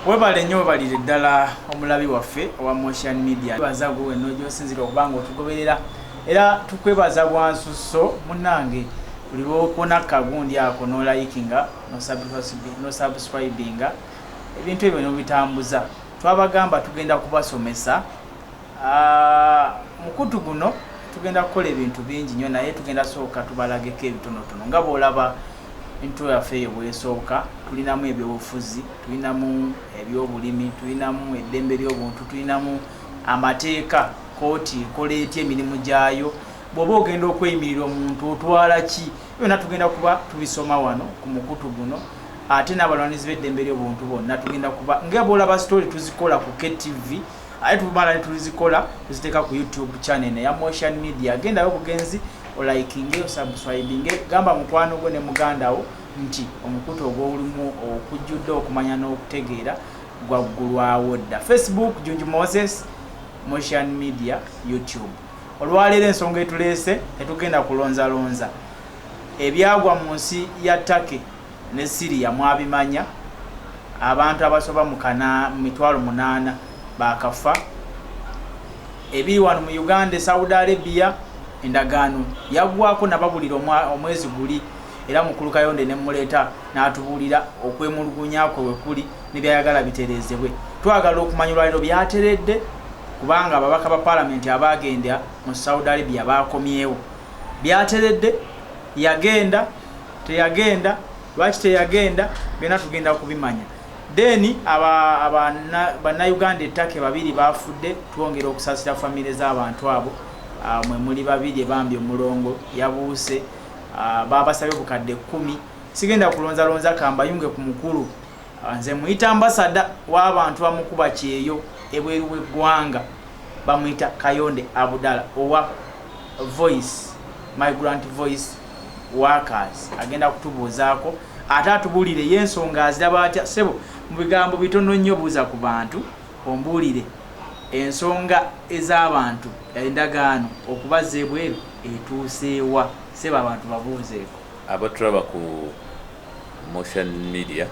Webale nnyo balire ddala omulabi waffe owa Motion Media. Baza gwe nojo sinzira okubanga otugoberera era tukwebaza bwansusso munnange buli bw'okona kagundi ako no likinga no subscribinga ebintu ebyo nobitambuza. Twabagamba tugenda kubasomesa mukutu guno tugenda kukola ebintu bingi nnyo naye tugenda sooka tubalageko ebitonotono nga bw'olaba into yaffe ebwesooka tulinamu ebyobufuzi, tulinamu ebyobulimi, tulinamu eddembe ly'obuntu, tulinamu amateeka kooti ekola etya emirimu gyayo, bw'oba ogenda okweyimirira omuntu otwala ki, byonna tugenda kuba tubisoma wano ku mukutu guno. Ate n'abalwanizi b'eddembe ly'obuntu bonna tugenda kuba nga bw'olaba story tuzikola ku KTV ate tumala ne tuzikola tuziteeka ku YouTube channel ya Motion Media. Gendayo bugenzi olikinge osubscribinge gamba mukwano gwo ne mugandawo nti omukutu ogw'olumu okujjudde okumanya n'okutegeera gwaggulwawo dda. Facebook Junju Moses, Motion Media, YouTube. Olwaleero ensonga etuleese etugenda kulonzalonza ebyagwa mu nsi ya Turkey ne Syria mwabimanya. Abantu abasoba mu 8,000 bakafa. Ebiri wano mu Uganda, Saudi Arabia endagaano yaggwako nababulira omwezi guli era mukulu Kayonde ne muleta n'atubulira okwemulugunya kwe kuli nebyayagala biterezebwe. Twagala okumanya olwaliro byateredde kubanga ababaka ba parliament abagenda mu Saudi Arabia bakomyewo. Byateredde, yagenda, teyagenda, lwaki teyagenda, byonna tugenda kubimanya. Deni Uganda ettake babiri bafudde, twongera okusasira famire z'abantu abo. Mwe muli babiri bambi omulongo yabuuse, babasabye obukadde 10. Sigenda kulonzalonza kambayunge ku mukulu. Nze muyita ambasada w'abantu bamukuba Kyeeyo ebweru w'eggwanga, bamuyita Kayonde Abdul owa Voice, Migrant Voice Workers. Agenda kutubuuzaako ate atubulire y'ensonga aziraba atya. Sebo mu bigambo bitono nnyo buuza ku bantu ombuulire ensonga ez'abantu endagaano okubaza ebweru etuuseewa. Seba abantu babuuzeeko abatulaba ku Motion Media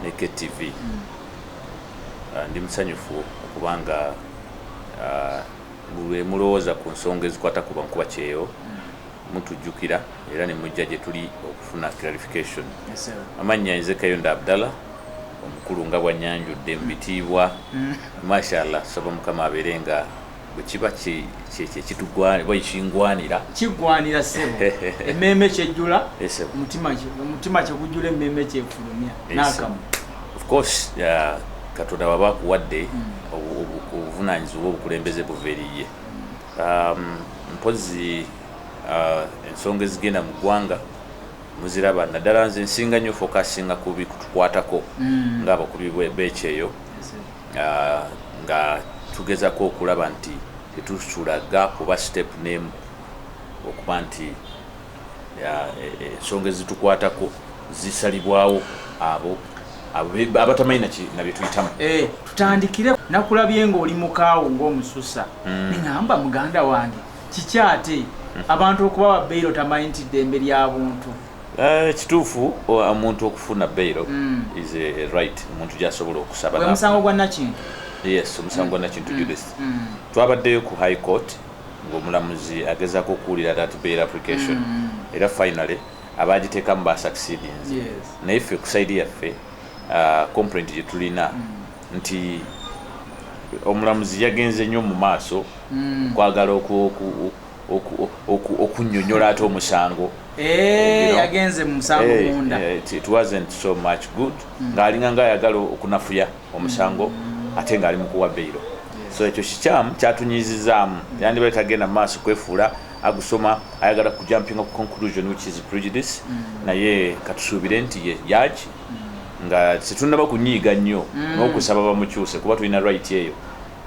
ne KTV. Ndi musanyufu okubanga bwe mulowooza ku nsonga ezikwata ku Kubamukuba Kyeeyo mutujjukira era ne mujja gye tuli okufuna clarification. Amannya nze Kayonde Abdul, omukulu nga bwanyanjudde mbitiibwa. Mashallah, saba Mukama abeerenga bwe kiba kitugwanira kigwanira sebo emmeme kyejjula omutima kyegujjula emmeme kyefulumya n'akamu. Of course Katonda waba akuwadde obuvunaanyizibwa obukulembeze buva eriye. Mpozi ensonga ezigenda mu ggwanga muziraba naddala nze nsinga nnyo fokasinga ku bikutukwatako ng'abakubi b'Ekyeeyo nga tugezako okulaba nti tetusulaga kuba step n'emu okuba nti ensonga ezitukwatako zisalibwawo abo abatamanyi na bye tuyitamu. Tutandikire nakulabye ng'oli mukaawo ng'omususa neŋŋamba muganda wange kiki ate abantu okuba babeiro tamanyi nti ddembe ly'abuntu. Kituufu omuntu okufuna bail is a right omuntu gy'asobola okusaba. Omusango gwa Nakintu? Yes, omusango gwa Nakintu Julius. Twabaddeyo ku High Court ng'omulamuzi agezaako okuwulira that bail application era finally abagiteekamu basucceedinze. Naye ffe ku side yaffe complaint gye tulina nti omulamuzi yagenze nnyo mu maaso kwagala okunnyonnyola ate omusango. Yagenze mu musango munda. It wasn't so much good. Ng'alinga ng'ayagala okunafuya omusango ate ng'ali mu kuwa bailo. So ekyo kikyamu kyatunyizizaamu. Yandibaire tagenda mu maaso kwefuula agusoma ayagala kujumping up conclusion which is prejudice. Naye katusuubire nti ye judge nga situnnaba kunyiiga nnyo n'okusaba bamukyuse kuba tulina right eyo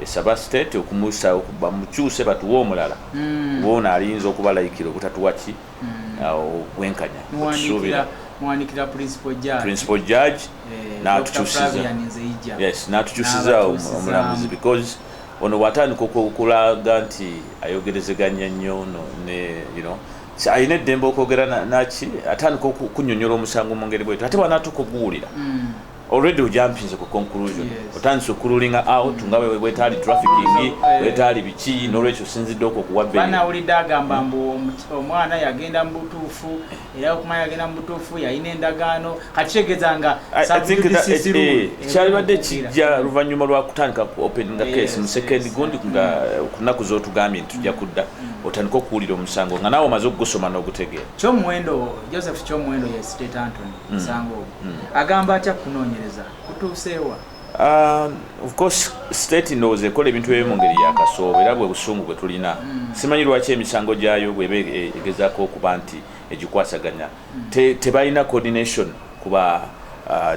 esaba state okumusa okuba mukyuse batuwa omulala wona alinza okubalayikira okutatuwaki okwenkanya muwanikira principal judge n'atukyusiza omulamuzi because ono watandika okulaga nti ayogerezeganya nnyo ayina eddembe okwogera naki atandika okunyonyola omusango mu ngeri bwetu ate bwanaatuka okuwulira already ojampinze ku conclusion otandise okuruling out nga wetali trafficking wetali biki n'olwekyo sinzidde okuwa banawulidde agamba mbu omwana yagenda mu butuufu era okumanya yagenda mu butuufu yalina endagaano kati kitegeeza nga kyalibadde kijja luvannyuma lwa kutandika ku openinga case mu second gundi nga kunaku z'otugambye nti tujja kudda otandika okuwulira omusango nga naawe omaze okugusoma n'ogutegeera kyomuwendo Joseph kyomuwendo ye State Anthony musango agamba atya kunoonyereza kutuuseewa of course state ndowooza ekola ebintu ebyo mu ngeri yakasoobo era bwe busungu bwe tulina simanyi lwaki emisango gyayo bweba egezaako okuba nti egikwasaganya tebalina coordination kuba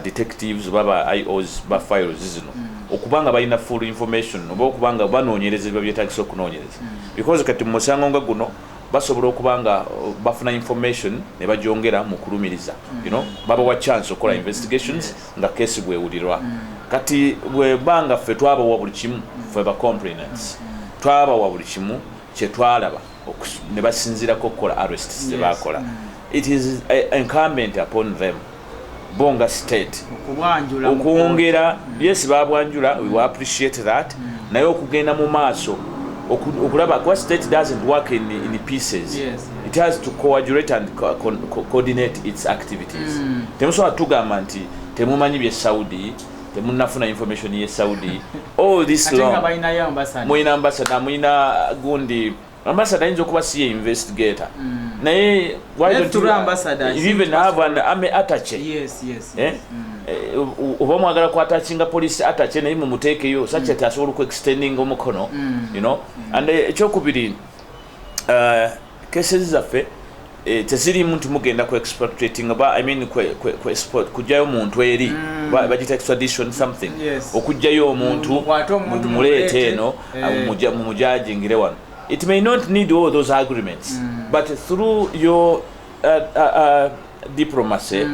detectives baba IOs ba files zino okubanga balina full information oba okubanga banoonyereza ebyo byetagisa okunoonyereza because kati mu musango nga guno basobola okubanga bafuna information ne bajongera mu kulumiriza babawa chance okola investigations nga case bwewulirwa kati bwebanga ffe twabawa buli kimu ffe ba complainants twabawa buli kimu kye twalaba ne basinzirako okukola arrests ze bakola it is incumbent upon them bonga state okwongera yes babwanjula we will appreciate that naye okugenda mu maaso okulaba kwa state doesn't work in pieces. It has to coordinate and coordinate its activities. Temusobola tugamba nti temumanyi bye Saudi temunafuna information ye Saudi all this long muina ambassador muina gundi ambassador inzo kuba siye investigator naye why don't you ambassador even have an army attache oba mwagala kwatachinga police attache naye mumuteekeyo such that asobola ku extending omukono and ekyokubiri cases zaffe teziri muntu mugenda ku exploiting ba I mean ku export kujayo muntu eri bagita extradition something okujayo omuntu mulete eno mujajingire wano. It may not need all those agreements but through your diplomacy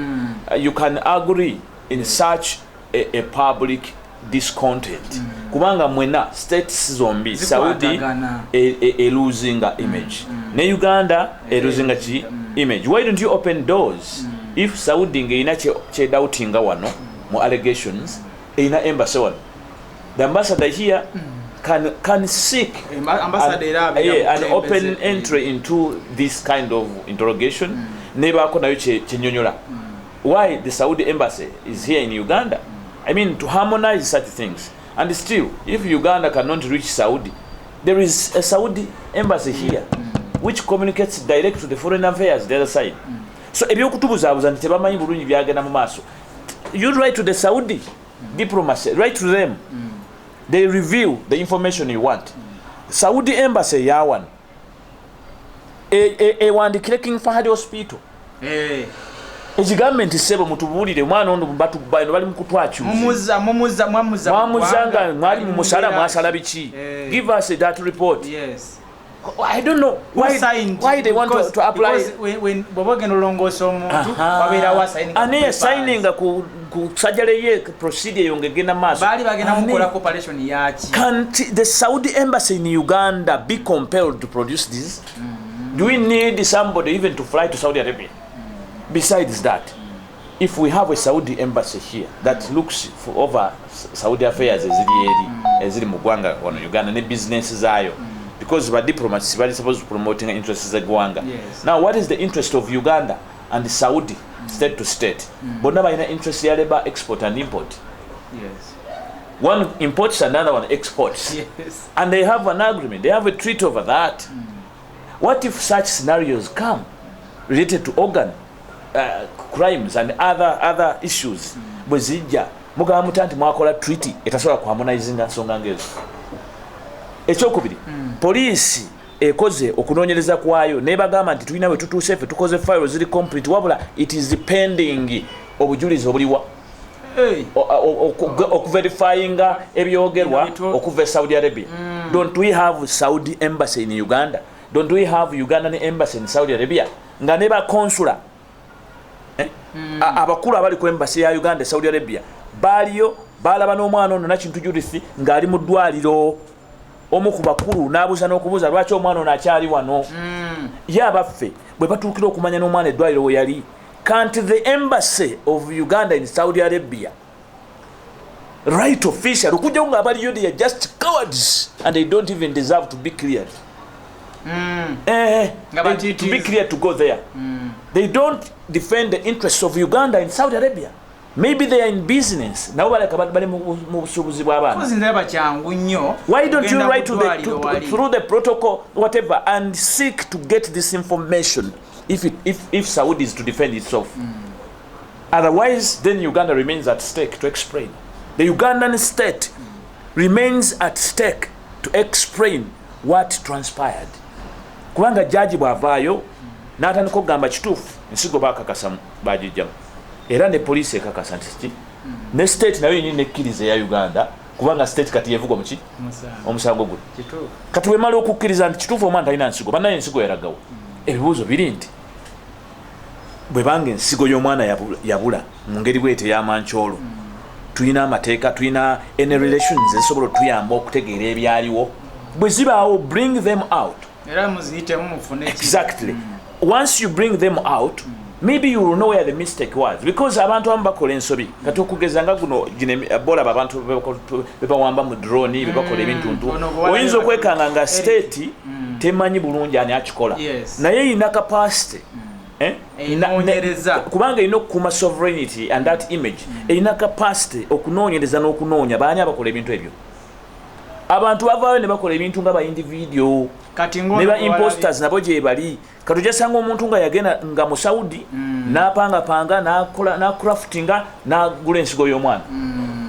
you can agree in such a public discontent kubanga mwena states zombi Saudi losing image ne Uganda losing image. Why don't you open doors if Saudi ngeina che doubting wano mo allegations ina embassy one the ambassador here can seek an open entry into this kind of interrogation neba ko nayo chenyonyola why the Saudi embassy is here in Uganda. I mean to harmonize such things. And still if Uganda cannot reach Saudi, there is a Saudi embassy here which communicates direct to the foreign affairs the other side. So ebyokutubuzabuza nti tebamanyi bulungi byagenda mu maaso, you write to the Saudi diplomacy, write to them, they reveal the information you want. Saudi embassy yawan wandikire King Fahad Hospital ekigambe nti sebo mutubulire mwana ono batubaino bali mukutwakyuza mwamuzanga mwali mu musala mwasala biki give us that report. I don't know why they want to apply when bobogeno longoso omuntu babera wa signing ane signing ku sajale ye procedure yongegena maso bali bagena mukola cooperation yaki. Can't the Saudi embassy in Uganda be compelled to produce this? Do we need somebody even to fly to Saudi Arabia? Besides that, if we have a Saudi embassy here that looks for over Saudi affairs eziri mu gwanga wano Uganda ne business zayo because the diplomats are supposed to promoting interests of Gwanga. Now what is the interest of Uganda and Saudi state to state? But now in interest ya labor export and import. One imports, another one exports. And they have an agreement, they have a treaty over that. What if such scenarios come related to organ crimes and other issues? Bwezija mugaba mutanti mwakola treaty etasobola ku harmonizing nsonga ngezo. Ekyokubiri police ekoze okunoonyereza kwayo nebagamba nti tulina we tutuuse ffe tukoze file ziri complete wabula it is pending obujulizi obuliwa okuverifyinga ebyogerwa okuva Saudi Arabia. Don't we have Saudi embassy in Uganda? Don't we have Ugandan embassy in Saudi Arabia? Nga ne ba consular abakulu abali ku embassy ya Uganda Saudi Arabia baliyo balaba n'omwana ono Nakintu Judith ng'ali mu ddwaliro. Omu ku bakulu n'abuuza n'okubuuza lwaki omwana ono akyali wano. Ye abaffe bwe batuukira okumanya n'omwana eddwaliro we yali. Can't the embassy of Uganda in Saudi Arabia right official okujja nga abaliyo they are just cowards and they don't even deserve to be cleared. To be cleared to go there. They don't defend the interests of Uganda in Saudi Arabia. Maybe they are in business. Now why don't you write through the protocol whatever and seek to get this information if Saudi is to defend itself. Otherwise then Uganda remains at stake to explain. The Ugandan state remains at stake to explain what transpired. Kubanga jaji bwavaayo n'atandika okugamba kituufu ensigo bakakasa bagijjamu era ne poliisi ekakasa nti ne state nayo yennyini nekkiriza ya Uganda kubanga state kati yevugwa muki omusango gwe kati wemala okukkiriza nti kituufu omwana talina nsigo bannaye ensigo yaragawo. Ebibuuzo biri nti bwe banga ensigo y'omwana yabula mu ngeri bwete y'amankyolo tulina amateeka tulina any relations ezisobola otuyamba okutegeera ebyaliwo bwe zibaawo bring them out. Exactly. Once you bring them out, maybe you will know where the mistake was. Because abantu abamu bakola ensobi. Kati okugeza nga guno bola abantu bebawamba mu drone bebakola ebintuntu. Oyinza okwekanga nga state temanyi bulungi ani akikola. Naye ina capacity. Kubanga ino kuma sovereignty and that image. Ina capacity okunoonyereza n'okunoonya baani abakola ebintu ebyo. Abantu bavaayo ne bakola ebintu nga ba individual ne ba imposters nabo gye bali. Kati ojasanga omuntu nga yagenda nga mu Saudi n'apangapanga na craftinga n'agula ensigo y'omwana.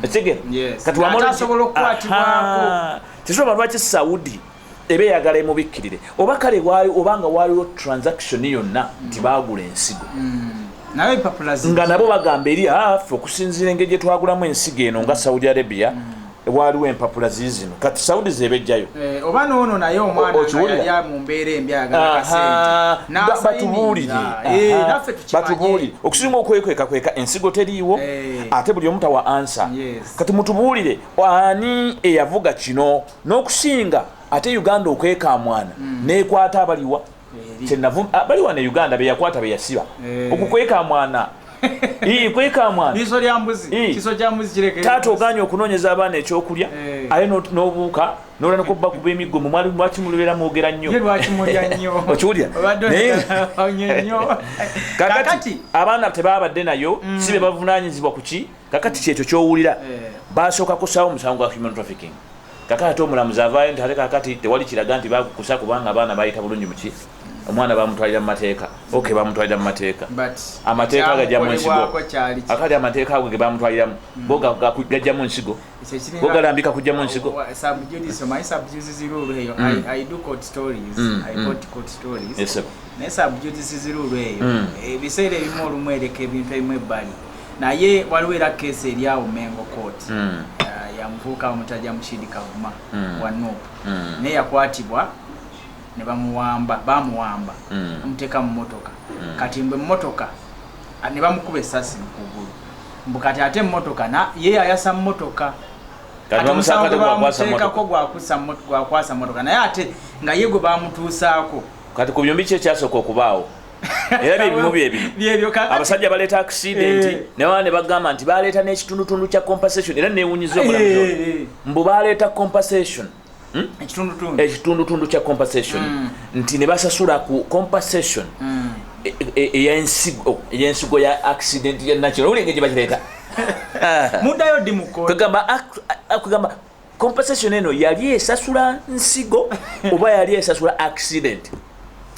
Ekigero kati asobola okukwatibwako kisobola lwaki Saudi ebe yagala emubikkirire oba kale obanga waliwo transaction yonna nti baagula ensigo nawe papulazi nga nabo bagamba eri afe okusinziira engeri gye twagulamu ensigo eno nga Saudi Arabia waliwo empapula zizino kati Saudi zebejjayo oba noono naye omwana yali mu mbeera embi ayagala batubuulire okusinga okwekweka ensigo teriiwo ate buli omu tawa ansa kati mutubuulire ani eyavuga kino n'okusinga ate Uganda okweka mwana nekwata abaliwa baliwa ne Uganda beyakwata beyasiba okukweka mwana kweka mwana biso lya mbuzi kiso kya mbuzi kireke tato oganya okunoonyeza abaana ekyokulya aye n'obuuka n'olana kubba kuba emiggo mu mwali lwaki mulubera mwogera nnyo lwaki mulya nnyo okiwulya nnyo kakati abaana tebabadde nayo si be bavunaanyizibwa ku ki kakati kyekyo kyowulira basooka kusaawo omusango gwa human trafficking kakati ate omulamuzi avaayo nti ate kakati tewali kiraga nti bakukusa kubanga abaana bayita bulungi muki omwana bamutwalira mu mateeka bamutwalira mu mateeka amateeka gajja mu nsigo akali amateeka ago ge bamutwaliramu bo gajja mu nsigo bo galambika kujja mu nsigo ebiseera ebimu olumu ereka ebintu ebimu ebbali naye waliwo era keesi eri awo Mengo Court yamuvuuka bamutajja Mushidi Kavuma wa Nuupu naye yakwatibwa ne bamuwamba bamuteeka mu motoka kati mbwe mmotoka ne bamukuba essasi mu kugulu mbukati ate mmotoka ye ayasa mmotoka bamuteekako gwakwasa mmotoka naye ate nga ye gwe bamutuusaako kati ku byombi kyekyasooka okubaawo era byebimu byebyo abasajja baleeta accident newa ne bagamba nti baleeta n'ekitundutundu kya compensation era neewunyiza obulamuzi mbu baleeta compensation ekitundutundu kya compensation nti ne basasula ku compensation eyensigo ya accident ya national ulinge gye bakireeta mudayo di muko kugamba compensation eno yali esasula nsigo oba yali esasula accident.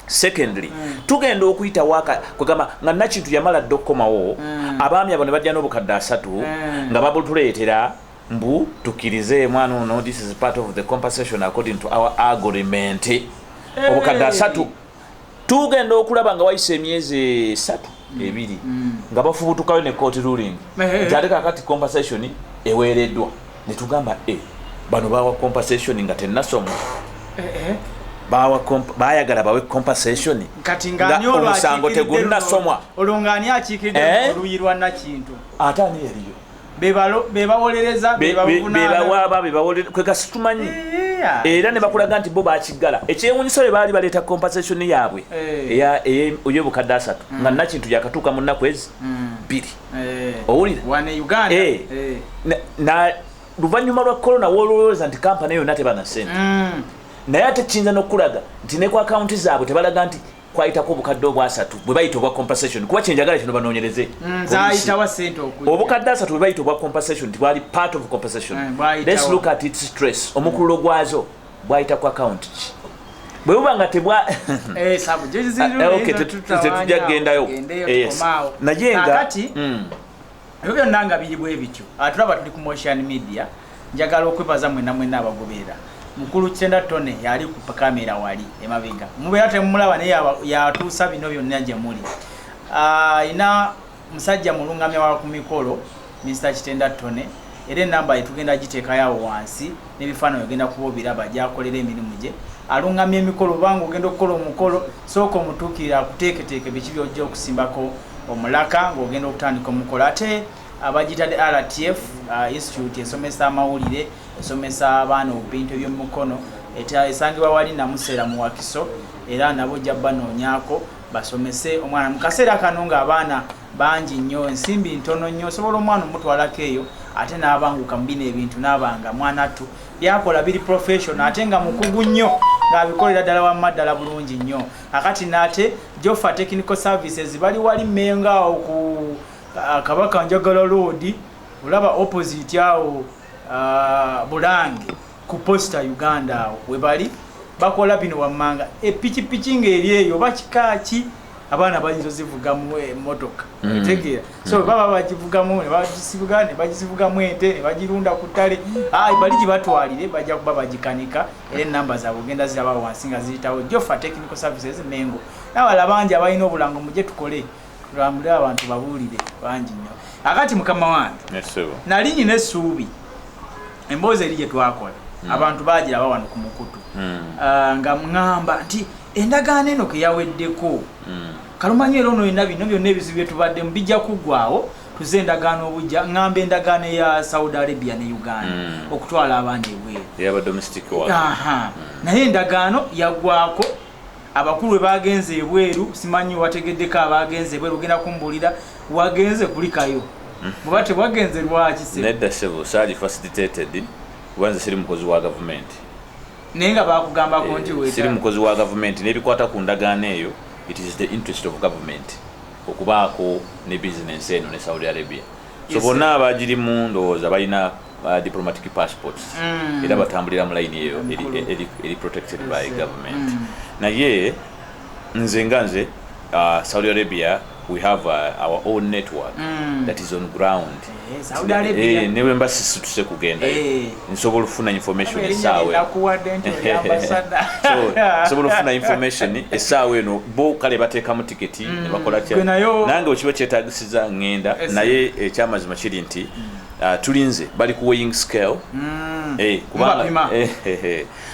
Secondly, tugenda okuyita waka kugamba nga Nakintu yamala dokkomawo abaami abo ne bajja n'obukadde 3 nga babutuleetera mbu tukirize mwana ono this is part of the compensation according to our agreement obukadde 3 tugenda okulaba nga wayise emyezi 3 2 nga bafubutukayo ne court ruling jate kakati compensation eweereddwa ne tugamba bano bawa compensation nga tennasoma bayagala bawe compensation kati ngani omusango tegunnasomwa olongani akiikidde oluyirwa na kintu ate ani yaliyo bebawolereza kwegasitumanyi era ne bakulaga nti bo bakigala ekyewunyisa bwe baali baleeta compensation yaabwe ey'obukadde 3 nga nakintu yakatuuka mu nnaku ezi 2 owulira luvannyuma lwa corona woolowooza nti kampani yonna tebana ssente naye ate kiyinza n'okulaga nti ne ku akawunti zaabwe tebalaga nti kwayitako obukadde obwa 3 bwe bayita obwa compensation kuba kyenjagala kino banoonyereze obukadde 3 bwe bayita obwa compensation tibwali part of compensation. Let's look at its stress omukululo gwazo bwayita ku akawunti ki bwe buba nga tetujja kugendayo naye nga ebyo byonna nga biri bwe bityo tulaba tuli ku motion media njagala okwebaza mwenna abagoberera mukulu Kyenda Tone yali ku kamera wali emabega mubeera temumulaba naye yatuusa bino byonna gye muli ina musajja mulungamya wa ku mikolo Mr. Kyenda Tone era enamba yetugenda giteekayo wansi n'ebifaananyi ogenda kuba obiraba gyakolera emirimu gye alungamya emikolo banga ogenda okukola omukolo sooka omutuukirira akuteeketeeke biki byojja okusimbako omulaka ng'ogenda okutandika omukolo ate abagitadde RTF institute esomesa amawulire esomesa abaana ebintu eby'omukono esangibwa wali namuseera mu Wakiso era nabo jja banoonyako basomese omwana mu kaseera kano ng'abaana bangi nnyo ensimbi ntono nnyo osobola omwana omutwalako eyo ate n'abanguka mu bino ebintu n'abanga mwana tu byakola biri professional ate nga mukugu nnyo ng'abikolera ddala wamma ddala bulungi nnyo akati n'ate Jofa Technical Services bali wali mmenga awo ku Kabaka Njagala Road olaba opposite awo Bulange ku Posta Uganda we bali bakola bino wammanga epikipiki ng'eri eyo bakikaaki abaana bayinza zivugamu emmotoka tegeera so baba bagivugamu ne bagisivugamu ente ne bagirunda ku ttale bali gibatwalire bajja kuba bagikanika era enamba zaabwe ogenda ziraba wansi nga ziyitawo Jofa Technical Services Mengo n'abala bangi abalina obulango mujje tukole tulambule abantu babuulire bangi nnyo akati mukama wange nali nyina essuubi emboozi eri gye twakola abantu bagiraba wano ku mukutu nga mŋŋamba nti endagaano eno ke yaweddeko kalumanyi era ono yonna bino byonna ebizibu bye tubaddemu bijja kuggwaawo tuze endagaano obujja ŋŋamba endagaano eya Saudi Arabia ne Uganda okutwala abaana ebweru naye endagaano yaggwaako abakulu we bagenze ebweru simanyi wategeddeko abagenze ebweru ogenda kumbuulira wagenze kulikayo muba tebwagenze lwaki nedda sebo saali facilitated wanze siri mukozi wa gavumenti naye nga bakugambako nti siri mukozi wa gavumenti n'ebikwata ku ndagaano eyo it is the interest of government okubaako ne business eno ne Saudi Arabia so bonna abagirimu ndowooza balina diplomatic passports era batambulira mu line eyo eri protected by government naye nze Saudi Arabia we have our own network that is on ground Saudi Arabia newe mbasi situse kugenda nsobola ofuna information esaawe nsobola ofuna information esaawe eno bo kale bateekamu tiketi ne bakola kya nange okiba kyetaagisiza ngenda naye ekyamazima kiri nti tulinze bali ku weighing scale kubanga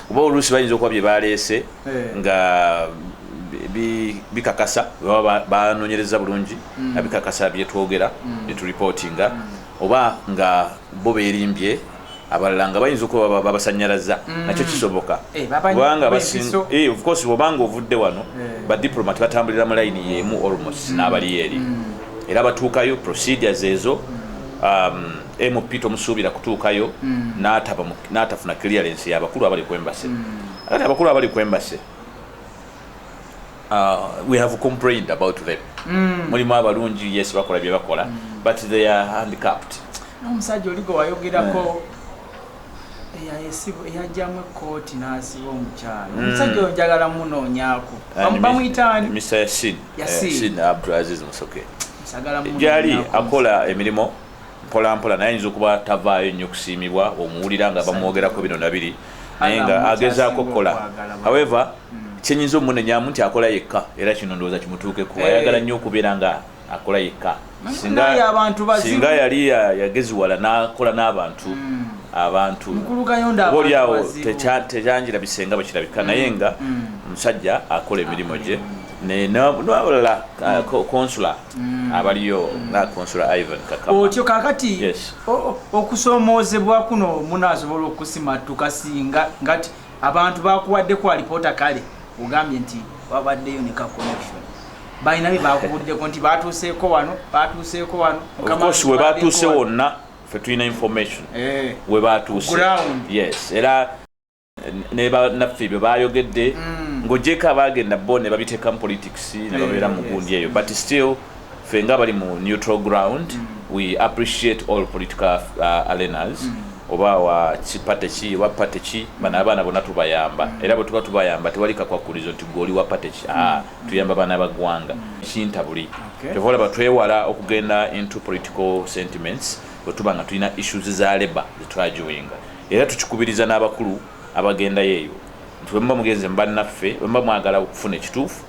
kuba oluusi bayinza okuba bye baleese nga bikakasa banoonyereza bulungi abikakasa byetwogera neturipotinga oba nga bo beerimbye abalala nga bayinza okuba babasanyalaza nakyo kisoboka kubanga of course bwobanga ovudde wano badiplomat batambulira mu layini yemu almost n'abali eri era batuukayo procedures ezo MP tomusuubira kutuukayo n'atafuna clearance y'abakulu abali ku embassy ate abakulu abali ku embassy we have complained about them mulimu abalungi yes bakola bye bakola but they are handicapped n'omusajja oligo wayogerako eyajjamu ekooti n'asiba omukyalo omusajja oyo njagala munoonyaako bamuyitaani Mr. Yasin Abdul Aziz Musoke gyali akola emirimu mpolampola naye ayinza okuba tavaayo nnyo kusiimibwa omuwulira nga bamwogerako bino nabiri naye nga agezaako okukola however kyenyinza omunenyamu nti akola yekka era kino ndowooza kimutuukeko ayagala nnyo okubeera nga akola yekka singa yali yageziwala n'akola n'abantu abantu olyawo tekyanjira bisenga bakirabika naye nga omusajja akola emirimu gye n'abalala konsula abaliyo nga konsula Ivan Kakama otyo kakati okusoomoozebwa kuno munaasobola okusimatuka singa ngati abantu bakuwadde kwa alipoota kale ogambye nti wabaddeyo ne ka connection balina bye bakubuddeko nti batuuseeko wano of course we batuuse wonna ffe tulina information we batuuse yes era ne bannaffe bye bayogedde ng'ogyeko abaagenda bo ne babiteeka mu politics ne babeera mu gundi eyo but still ffe nga bali mu neutral ground we appreciate all political arenas oba wa kipate ki wa pate ki bana abaana bonna tubayamba era bwe tuba tubayamba tewali kakwakulizo nti goli wa pate ki tuyamba bana bagwanga kintabuli tevola batwewala okugenda into political sentiments bwe tuba nga tulina issues za labor zetwajuwinga era tukikubiriza n'abakulu abagenda yeeyo nti bwe muba mugenze mu bannaffe bwe muba mwagala okufuna ekituufu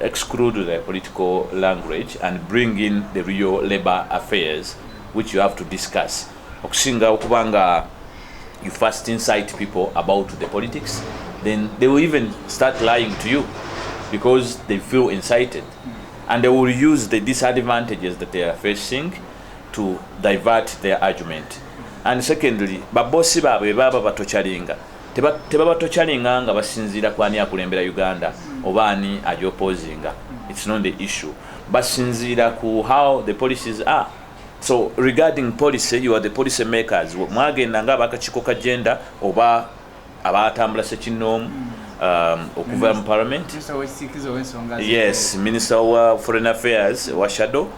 exclude the political language and bring in the real labor affairs which you have to discuss okusinga okubanga you first incite people about the politics then they will even start lying to you because they feel incited and they will use the disadvantages that they are facing to divert their argument and secondly babosi baabwe baba batokyalinga tebabatochalinga nga basinzira kwani akulembera Uganda obani ajopposinga it's not the issue basinzira ku how the policies are. So regarding policy, you are the policy makers. Mwagenda nga bakachiko kagenda oba abatambula sekinom okuva mu parliament. Yes, Minister wa Foreign Affairs wa Shadow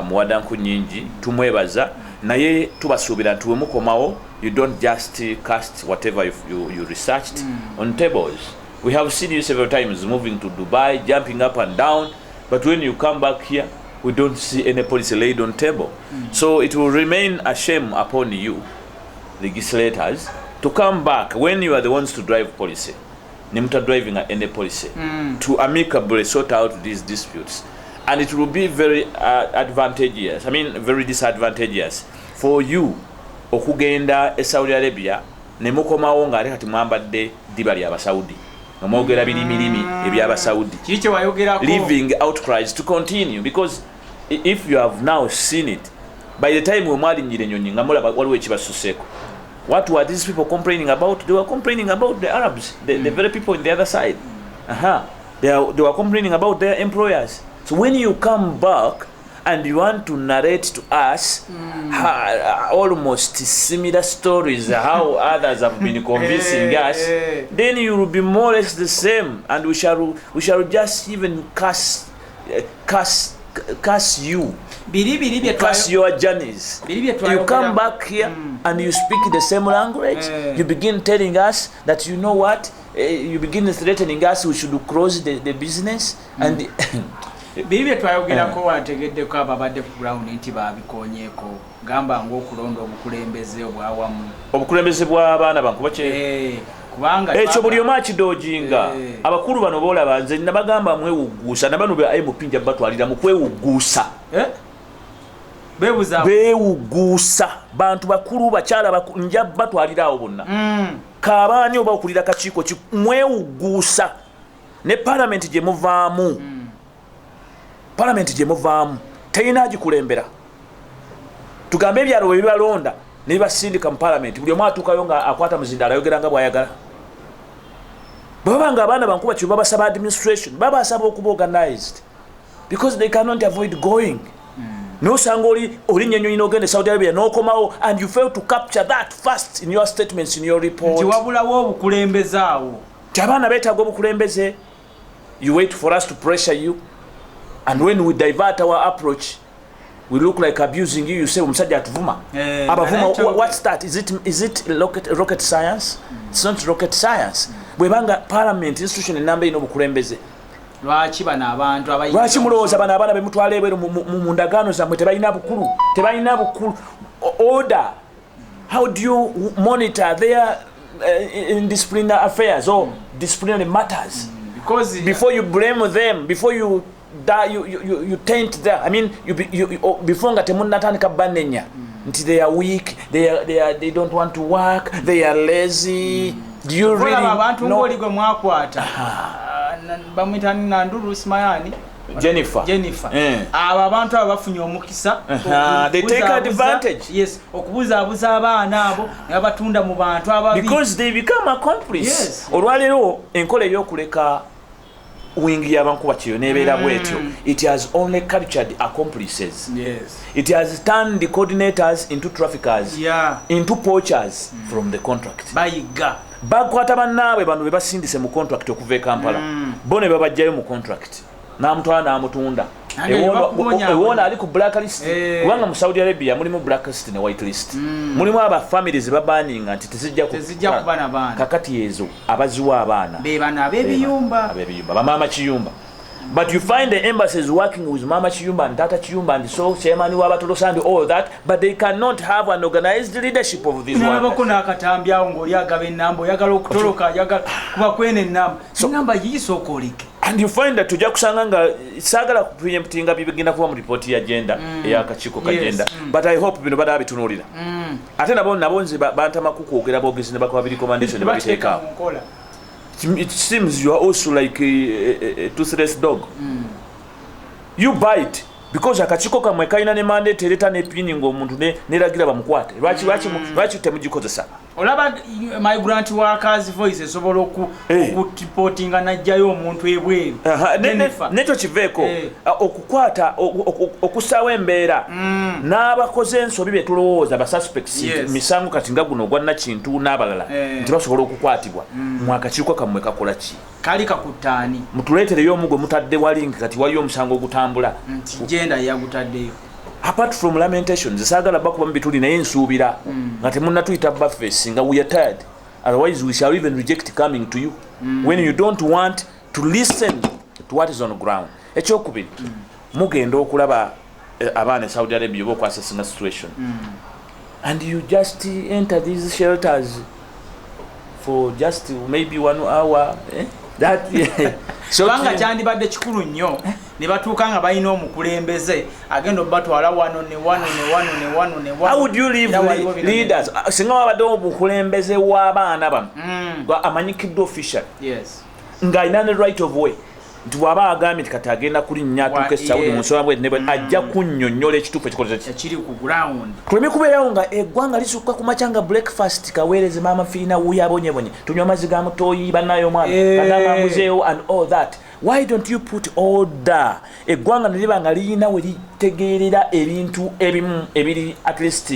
muwadanku nyingi tumwebaza naye tubasuubira nti we mukomawo you don't just cast whatever you researched on tables. We have seen you several times moving to Dubai, jumping up and down, but when you come back here we don't see any policy laid on table. So it will remain a shame upon you, legislators, to come back when you are the ones to drive policy. Nimuta driving any policy to amicably sort out these disputes. And it will be very advantageous, very disadvantageous for you okugenda Saudi Arabia nemukomawo nga ate kati mwambadde diba lya Saudi. Mwogera birimilimi ebyaba Saudi. Leaving outcries to continue because if you have now seen it, by the time we mwali njire nyonyi ngamula waliwo ekibasusseko. What were these people complaining about? They were complaining about the Arabs, the very people on the other side. They were complaining about their employers. So when you come back and you want to narrate to us almost similar stories, how others have been convincing us, then you will be more or less the same, and we shall just even curse you, curse your journeys. You come back here and you speak the same language. You begin telling us that you know what, you begin threatening us we should close the business and Bibi twayogerako wategeddeko ababadde ku ground nti babikonyeeko gamba ng'okulonda obukulembeze obwawamu obukulembeze bw'abaana bankuba kubanga ekyo buli omu akidojinga abakulu bano boolaba nze nabagamba mwewugguusa na bano be mpinja batwalira mu kwewugguusa beewugguusa bantu bakulu bakyala nja batwalira awo bonna kaabaani oba okulira kakiiko mwewugguusa ne parliament gye muvaamu Parliament gye muvaamu teyina agikulembera tugambe ebyalo bwe bibalonda ne bibasindika mu parliament buli omu atuukayo nga akwata muzinda alayogera nga bw'ayagala baba nga abaana bankuba kye babasaba administration babasaba okuba organized because they cannot avoid going nosanga oli nyenyonyi n'ogenda Saudi Arabia n'okomawo and you fail to capture that first in your statements in your report nti wabulawo obukulembeze awo nti abaana beetaaga obukulembeze you wait for us to pressure you. And when we divert our approach, we look like abusing you. You say, "Umusajja atuvuma." Abavuma. What's that? Is it rocket science? It's not rocket science. Bwebanga parliament institution enamba ino bukulembeze. Lwaki bana abantu abayi. Lwaki mulowooza bana abana bemutwala ebweru mu ndagaano zammwe tebalina bukulu. Tebalina bukulu. Order. How do you monitor their disciplinary affairs or disciplinary matters? Because before you blame them, before you you taint there. I mean, before nga temunnatandika banenya nti they are weak, they don't want to work, they are lazy. Do you really know? Jennifer. Aba abantu abafunye omukisa. They take advantage. Yes, okubuza abuza abaana abo nabatunda mu bantu ababi. Because they become accomplice. Yes. Olwalero enkola y'okuleka wingi y'abankuba Kyeeyo nebeera bwetyo. It has only captured accomplices. Yes. It has turned the coordinators into traffickers. Yeah. Into poachers from the contract. Bayiga. Bakwata bannaabwe bano be basindise mu contract okuva e Kampala. Bo ne babajjayo mu contract. Namutwala namutunda. Ewona ali ku blacklist. Kubanga mu Saudi Arabia mulimu blacklist ne whitelist. Mulimu aba families babaninga nti tezijja kubana bana. Kakati ezo abaziwa abaana. Be bana abebiyumba. Bamama Kiyumba. But you find the embassies working with Mama Kiyumba and Tata Kiyumba and so chairman Wabatolosa and all that, but they cannot have an organized leadership of these workers. And you find that tujja kusanga sagala preemptinga bibigenda kuba mu report ya agenda ya kachiko kagenda, but I hope bino bada bitunulira ate nabo nze bantama kukwogera bogezi ne bakwa biri commendation ne babiteeka. It seems you are also like a toothless dog. You bite because akachiko kamwe kaina ne mandate ereta ne pinning omuntu ne ragira bamukwate. Lwaki temugikozesa? Olaba migrant workers voice esobola okureportinga najjayo omuntu ebweru. Necho kiveeko okukwata okusawa embeera n'abakoze ensobi be tulowooza ba suspects misango kati nga guno gwanna kintu n'abalala nti basobola okukwatibwa mu akakiiko kammwe kakola ki? Kali kakutaani. Mutuleetereyo omugwe mutadde walingi kati waliyo omusango ogutambula. Genda yagutaddeyo. Apart from lamentations, sagala bakuba mbituli naye nsuubira nga temunnatuyita baffe singa we are tired. Otherwise we shall even reject coming to you when you don't want to listen to what is on the ground. Ekyokubiri mugenda okulaba abaana Saudi Arabia bokwasasina situation and you just enter these shelters for just maybe 1 hour. That so banga kyandibadde kikulu nnyo ne batuuka nga balina omukulembeze agenda obatwala wano ne. How would you leave leaders singa wabadde omukulembeze w'abaana bano amanyikiddwa official nga alina ne right of way nti waba agambye nti kati agenda kulinnya atuuka esaudi mu nsonga bwe ne ajja kunnyonnyola ekituufu ekikoleza kiri ku ground. Tuleme kubeerawo nga eggwanga lisukka ku makya nga breakfast kaweereze maama fiina wuyo abonyebonye tunywa amazzi ga mutooyi bannayo omwana kadamanguzeewo and all that. Why don't you put order? Eggwanga ne liba nga liyina we litegeerera ebintu ebimu ebiri at least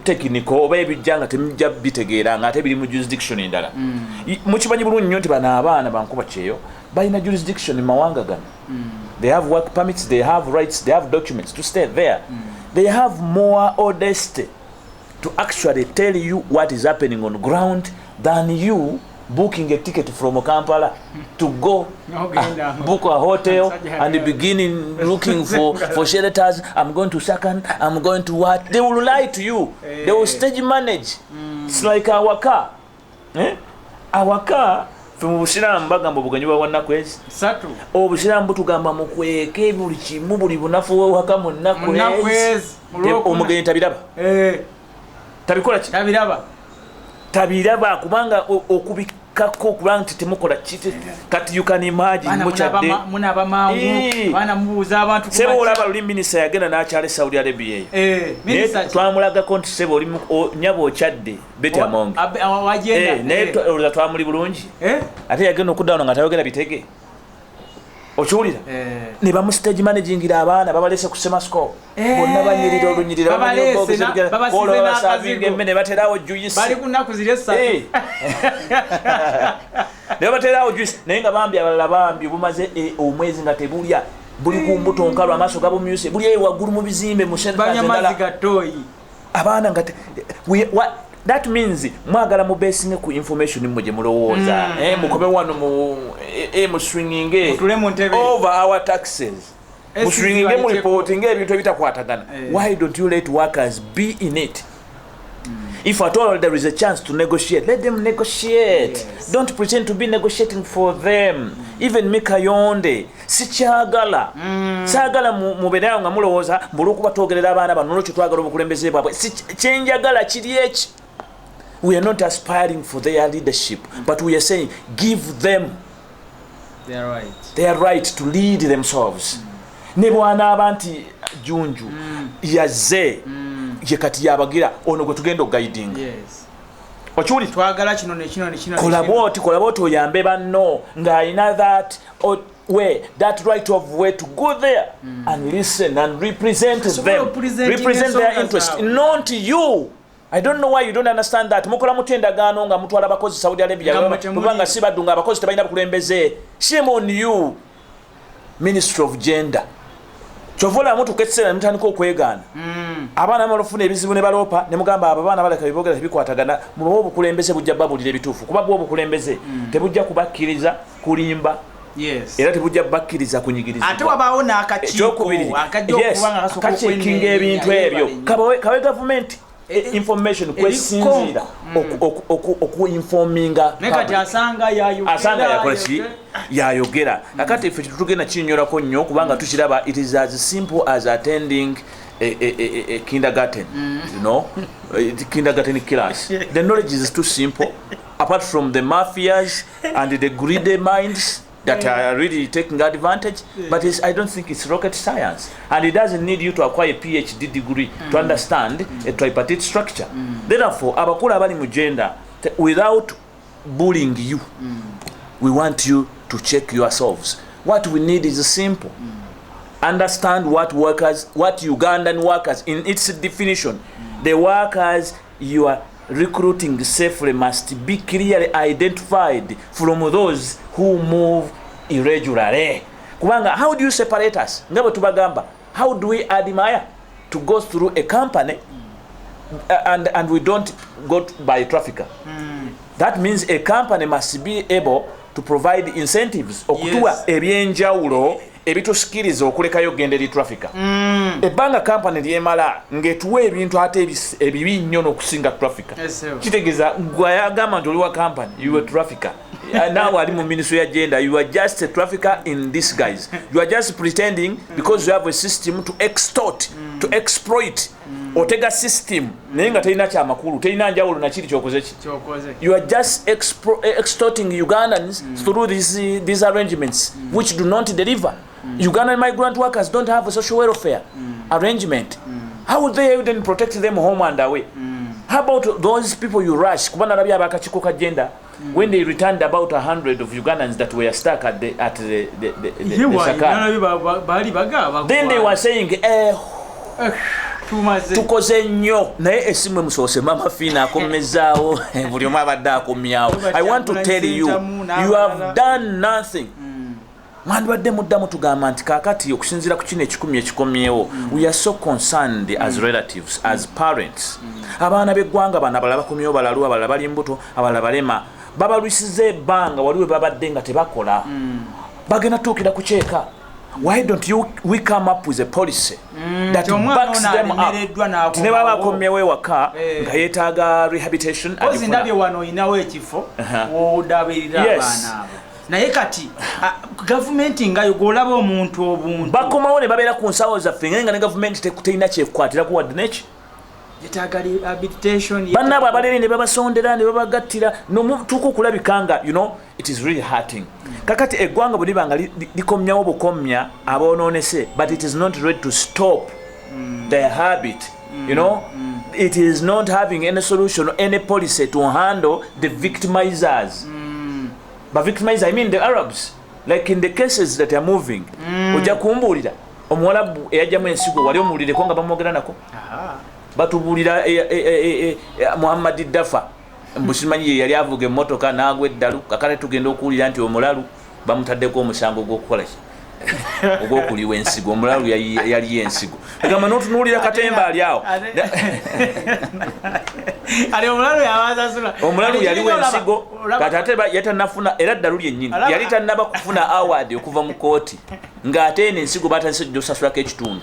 technical oba ebijja nga temujja bitegeera nga ate biri mu jurisdiction endala. Mukimanyi bulungi nnyo nti bano abaana bankuba Kyeeyo balina jurisdiction in mawanga gano. They have work permits, they have rights, they have documents to stay there. They have more audacity to actually tell you what is happening on ground than you booking a ticket from Kampala to go book a hotel and beginning looking for shelters. I'm going to Sakan, I'm going to what? They will lie to you. They will stage manage. It's like our car. Our car from Busiramu bagamba buganyibwa wannaku ezi satu obusiramu butugamba mukweke buli kimu buli bunafu waka munnaku ezi omugenyi tabiraba tabikola ki tabiraba kubanga okubikako kubanga temukola kiti kati you can imagine mukyadde munaba mangu bana mubuza abantu sebo olaba luli minister yagenda n'akyale Saudi Arabia minister twamulagako nti sebo oli nyabo okyadde beti amonge wagenda ne twamuli bulungi ate yagenda okuddawo nga tayogera bitege okiwulira ne bamu stage managingira abaana babalese ku semasco bonna banyirira olunyirira babasize emmene baterawo juice bali kunaku ziri essatu ne baterawo juice naye nga bambi abalala bambi bumaze omwezi nga tebulya buli ku mbuto nkalwa amaaso gabumyuse buli waggulu mu bizimbe mu banyamazi gatoyi abaana nga that means mwagala mu basing ku information muje mulowooza mukobe wano mu swinging over our taxes mu swinging mu reporting ebintu ebitakwatagana. Why don't you let workers be in it? If at all there is a chance to negotiate, let them negotiate. Yes. Don't pretend to be negotiating for them. Even me Kayonde, sikyagala. Sagala mubeerayo nga mulowooza mbulookuba twogerera abaana bano olwekyo twagala obukulembeze bwabwe. Kyenjagala kiri eki. We are not aspiring for their leadership, but we are saying give them their right to lead themselves. Ne bw'anaaba nti Junju yazze ye kati yabagira ono gwe tugenda okuguiding. Okiwuli twagala kino ne kino ne kino kola bwoti oyambe banno ng'alina that right of way to go there and listen and represent them, represent their interest, not you. I don't know why you don't understand that. Mukola mutendagaano nga mutwala abakozi Saudi Arabia kubanga si badunga abakozi tebalina bukulembeze. Shame on you, Minister of Gender. Chovola muntu ketsera mutandika okwegaana. Abaana amalofuna ebizibu ne baloopa ne mugamba abaana baleka bibogera bikwatagana mu obukulembeze bujja babulira ebituufu kuba bwo obukulembeze tebujja kubakkiriza kulimba. Yes. Era tebujja bakkiriza kunyigiriza. Ate wabawo n'akakiiko akajja okubanga kasobola okwenga ebintu ebyo. Kawe government information kwesinzira okuinforminga nekati asanga yakoleshi yayogera akati ife tutugenda kinyolako nnyo kubanga tukiraba it is as simple as attending a kindergarten, you know, the kindergarten class. The knowledge is too simple apart from the mafias and the greedy minds that are really taking advantage, but I don't think it's rocket science, and it doesn't need you to acquire a PhD degree to understand a tripartite structure. Therefore, abakula abali mu gender, without bullying you, we want you to check yourselves. What we need is simple. Understand what Ugandan workers, in its definition, the workers you are recruiting safely must be clearly identified from those who move irregularly. Kubanga, how do you separate us? Ngabo tubagamba. How do we admire to go through a company and we don't go by a trafficker? That means a company must be able to provide incentives okutuwa ebyenjawulo ebitusikiriza okulekayo genda eri trafficker. Ebbanga company lyemala ngetuwa ebintu ate ebibi nnyo n'okusinga trafficker. Kitegeeza gwayagamba nti oliwa company you are trafficker. Now ali mu ministry ya gender, you are just a trafficker in disguise. You are just pretending because you have a system to extort, to exploit. Otega system naye nga telina kyamakulu, telina njawulo na kiri kyokoze ki. You are just extorting Ugandans through these arrangements which do not deliver. Ugandan migrant workers don't have a social welfare arrangement. How would they even protect them home and away? How about those people you rush? Kubana labya abakachiko ka gender when they returned about 100 of Ugandans that were stuck at the Sakar. Then they were saying tukoze nnyo naye esimu musoose mama fina akomezaawo buli omu abadde akomyawo. I want to tell you, you have done nothing. Mwandibadde muddamu tugamba nti kaakati okusinziira ku kino ekikumi ekikomyewo, we are so concerned as relatives, as parents. Abaana b'eggwanga bano abalala bakomyewo, balalu, abalala bali mbuto, abalala balema, babalwisiza ebbanga waliwe babadde nga tebakola. Bagenda tuukira ku kyeka. Why don't we come up with a policy that backs them up? Tineba bakomyewo ewaka nga yeetaaga rehabilitation. Ndabye wano inawo ekifo wodabirira abaana abo. Naye kati gavumenti nga golaba omuntu obuntu bakomawo ne babeera ku nsawo zaffe nga ne gavumenti tekuteyina kyekukwatira kuwadde neki yetaaga rehabilitation. Bannaabo abalere ne babasondera ne babagattira nomutuuka okulabika nga, you know, it is really hurting. Kakati eggwanga bwe liba nga likomyawo bukomya aboonoonese, but it is not ready to stop their habit, you know. It is not having any solution, any policy to handle the victimizers. By victimize, I mean the Arabs. Like in the cases that are moving. Ojja kumbulira omuwalabu eyajjamu ensigo wali omuwulireko nga bamwogera nako. Batubulira Muhammad Dafa mbusimanyi yali avuga emmotoka n'agwa eddalu kakale tugenda okuwulira nti omulalu bamutaddeko omusango gw'okukola ki ogwokuliwa ensigo omulalu yali ensigo egamba n'otunuulira katemba ali awo omulalu yaliwo ensigo kati ate yatanafuna era ddalu lyennyini yali tannaba kufuna award okuva mu kooti ng'ate eno ensigo batandise osasulako ekitundu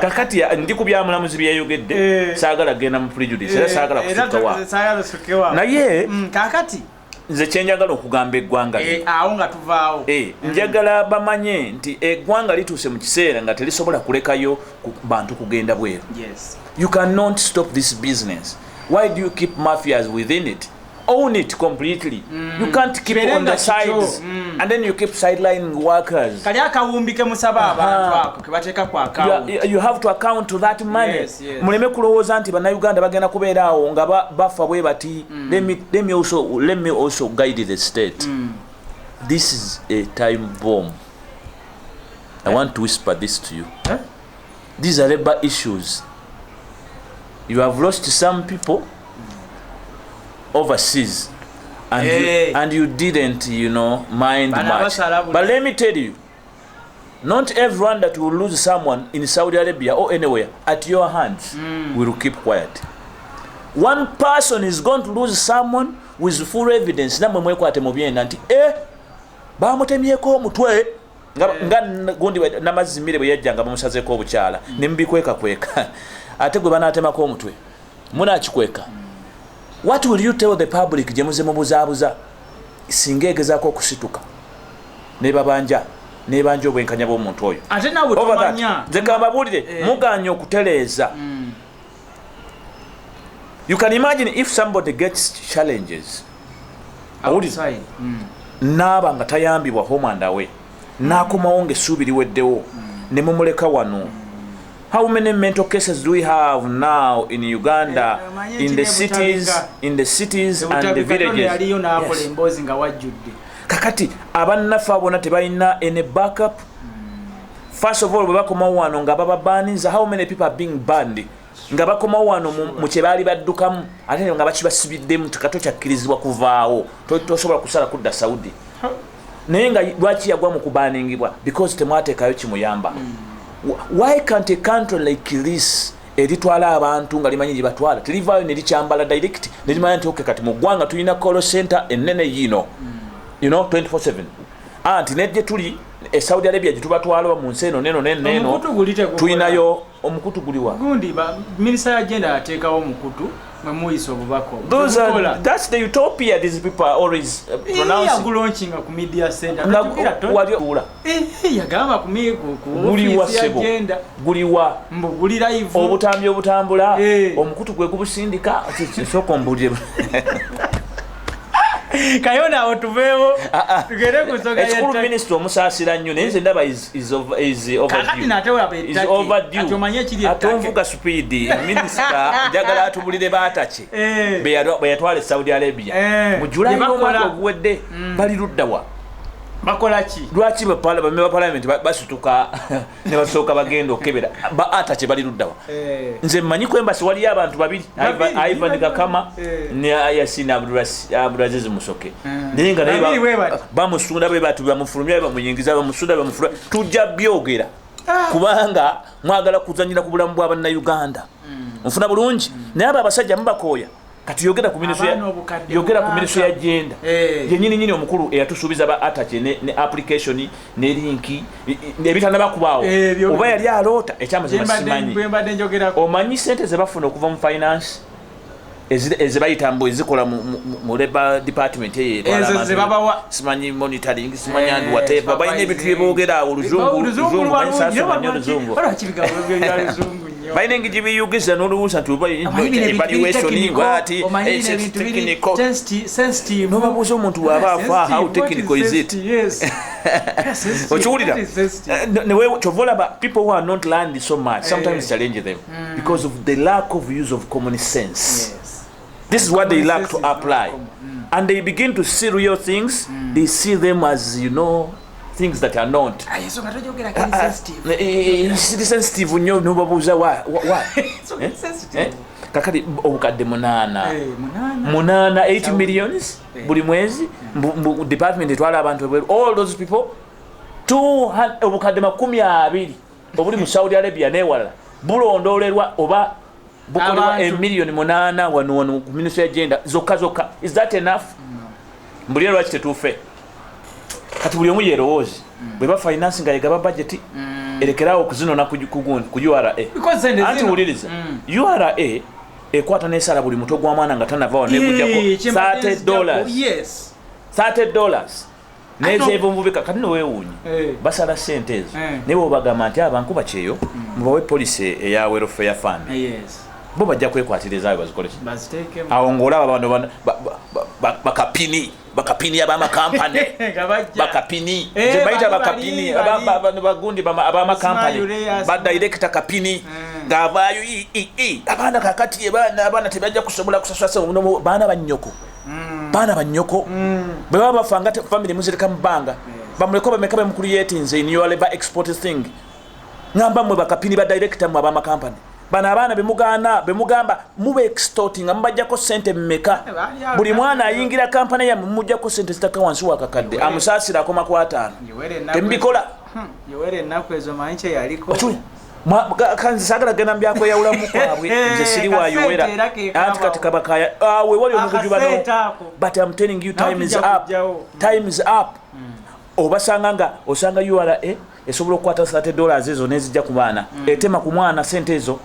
kakati ndi ku byamulamuzi byeyogedde saagala genda mu prejudice era saagala kusukkawa naye kakati nze kyenjagala okugamba eggwanga awo nga tuvaawo njagala bamanye nti eggwanga lituuse mu kiseera nga terisobola kulekayo bantu kugenda bweru. You cannot stop this business. Why do you keep mafias within it? Own it completely. You can't keep on the sides and then you keep sidelining workers. You have to account to that money. Muleme kulowooza nti bannayuganda bagenda kubeera awo nga bafa bwe bati. Let me also guide the state. This is a time bomb. I want to whisper this to you. These are labor issues. You have lost some people overseas and you didn't mind much, but let me tell you, not everyone that will lose someone in Saudi Arabia or anywhere at your hands will keep quiet. One person is going to lose someone with full evidence namwe mwekwate mu byenda nti bamutemyeko omutwe nga gundi namazimire bwe yajjanga bamusazeko obukyala nembikweka ate gwe banaatemako omutwe munakikweka. What will you tell the public gye muze mubuzaabuza singa egezaako okusituka nebanja obwenkanya bw'omuntu oyo ate nawe tomanya nze kambabuulire muganya okutereeza. You can imagine if somebody gets challenges outside naaba nga tayambibwa home and away n'akomawo ng'essuubi liweddewo ne mumuleka wano. How many mental cases do we have now in Uganda, in the cities and the villages? Kakati abannafa abona tebalina any backup. First of all, bwe bakomawo wano nga baba baniza, how many people are being banned? Nga bakomawo wano mu kye baali baddukamu ate nga bakibasibiddemu tikato kyakkirizibwa kuvaawo tosobola kusala kudda Saudi. Naye nga lwaki yagwa mu kubaningibwa? Because temwateekayo kimuyamba. Why can't a country like this eritwala abantu nga limanyi gye batwala terivaayo ne likyambala direct ne limanya nti okay kati mu ggwanga tulina call center ennene yino 24/7 anti nejje tuli Saudi Arabia gye tubatwala mu nsi eno neno tulinayo omukutu guliwa gundi minisita agenda ateekawo omukutu mwemuyisa obubako. That's the utopia these people are always pronouncing. Launching ku media center yagamba guliwa agenda guliwa mbuguli live obutambi obutambula omukutu gwe gubusindika soko mbulye Kayonde awo tuveewo tugere ku nsonga ekikulu minisita omusaasira nnyo naye nze ndaba is overdue atonvuga speed minisita njagala atubulire baataki bwe yatwala Saudi Arabia mu July omwaka oguwedde bali luddawa bakolaki lwaki bamemba parliament basituka ne basooka bagenda okebera baataki bali luddawa nze mmanyi ku embassy waliyo abantu babiri Ivan Kakama ne Yasin Abdulaziz Musoke naye nga bamusunda bwe batu bamufulumya bamuyingiza bamusunda bamufulumya tujja byogera kubanga mwagala kuzanyira ku bulamu bw'Abannayuganda nfuna bulungi naye abo abasajja mubakooya kati yogera ku ministry ya agenda yennyini omukulu eyatusuubiza ba attach ne application ne linki ebitannaba kubaawo oba yali aloota ekyamazima simanyi omanyi sente ze bafuna okuva mu finance ezibayita ezikola mu labor department simanyi monitoring simanyi and whatever balina ebintu byeboogera oluzungu balina engeri biyugiza n'oluwusa nti evaluation bwati nobabuuza omuntu waba afa how technical is it okiwulira kyova olaba people who are not learned so much sometimes challenge them because of the lack of use of common sense. This is what they lack to apply. And they begin to see real things. They see them as, things that are not. It's sensitive. Nobabuuza why? Kakati obukadde munana 8 millions buli mwezi department etwala abantu all those people obukadde 20 obuli mu Saudi Arabia newala bulondolerwa oba bukolebwa emiliyoni 8 wano ku ministry agenda zokka. Is that enough? Mbuli lwaki tetufe kati buli omu yerowoozi bwe ba finance nga yegaba budget erekerawo okuzinona ku URA anti wuliriza URA ekwata n'esala buli muto gwa mwana nga tanavaawo nekujjako $30 nezeevo mubika kati noweewuunye basala ssente ezo naye bwobagamba nti abankuba Kyeeyo mubawe polisi eya welfare fund bo bajja kwekwatiriza bazikoleki awo ng'olaba bano bakapini ab'amakampani bakapini zebayita bakapini bagundi ab'amakampani badirector kapini ng'avaayo abaana kakati abaana tebajja kusobola kusasula baana bannyoko bwe baba bafa nga family muzireka mu bbanga bamuleko bameka bemukulu yeetinze in your labor export thing ngamba mmwe bakapini badirector mu ab'amakampani bana abaana bemugamba mube extorting ambajjako sente mmeka buli mwana ayingira kampani ya mumujjako sente zitaka wansi wakakadde amusaasira akoma ku 5 tembikola yowere ennaku ezo manyiche yaliko kanzi sagala genda mbyako yawulamu kwabwe nze siri wa yowera anti kati kabakaya we wali omukujubano but I'm telling you time is up osanga URA esobola okukwata $30 ezo nezijja ku baana etema ku mwana sente ezo